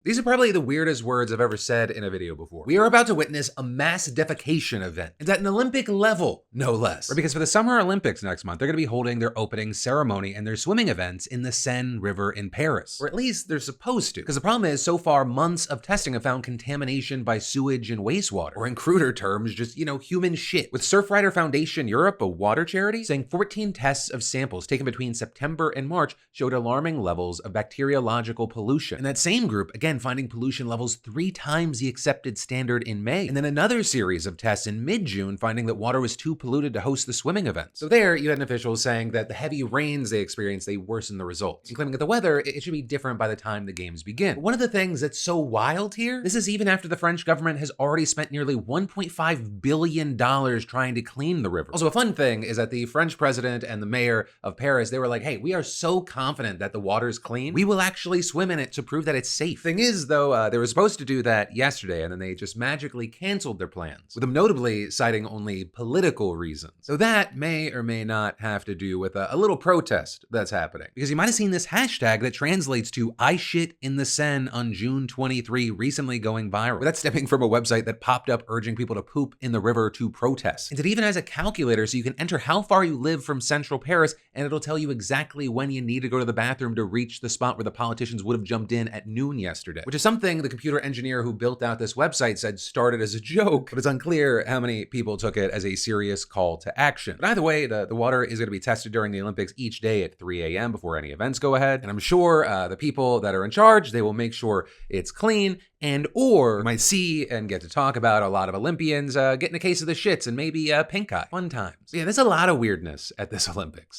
These are probably the weirdest words I've ever said in a video before. We are about to witness a mass defecation event. It's at an Olympic level, no less. Because for the Summer Olympics next month, they're gonna be holding their opening ceremony and their swimming events in the Seine River in Paris. Or at least they're supposed to. Because the problem is, so far, months of testing have found contamination by sewage and wastewater. Or in cruder terms, just, human shit. With Surfrider Foundation Europe, a water charity, saying 14 tests of samples taken between September and March showed alarming levels of bacteriological pollution. And that same group, again, finding pollution levels 3 times the accepted standard in May. And then another series of tests in mid-June finding that water was too polluted to host the swimming events. So there, you had an official saying that the heavy rains they experienced, they worsened the results. And claiming that the weather, it should be different by the time the games begin. But one of the things that's so wild here, this is even after the French government has already spent nearly $1.5 billion trying to clean the river. Also, a fun thing is that the French president and the mayor of Paris, they were like, hey, we are so confident that the water's clean, we will actually swim in it to prove that it's safe. Thing is, though, they were supposed to do that yesterday, and then they just magically canceled their plans, with them notably citing only political reasons. So that may or may not have to do with a little protest that's happening. Because you might have seen this hashtag that translates to I shit in the Seine on June 23 recently going viral. But that's stemming from a website that popped up urging people to poop in the river to protest. And it even has a calculator so you can enter how far you live from central Paris, and it'll tell you exactly when you need to go to the bathroom to reach the spot where the politicians would have jumped in at noon yesterday. Which is something the computer engineer who built out this website said started as a joke, but it's unclear how many people took it as a serious call to action. But either way, the water is going to be tested during the Olympics each day at 3 a.m. before any events go ahead. And I'm sure the people that are in charge, they will make sure it's clean, and or you might see and get to talk about a lot of Olympians getting a case of the shits and maybe pink eye. Fun times. Yeah, there's a lot of weirdness at this Olympics.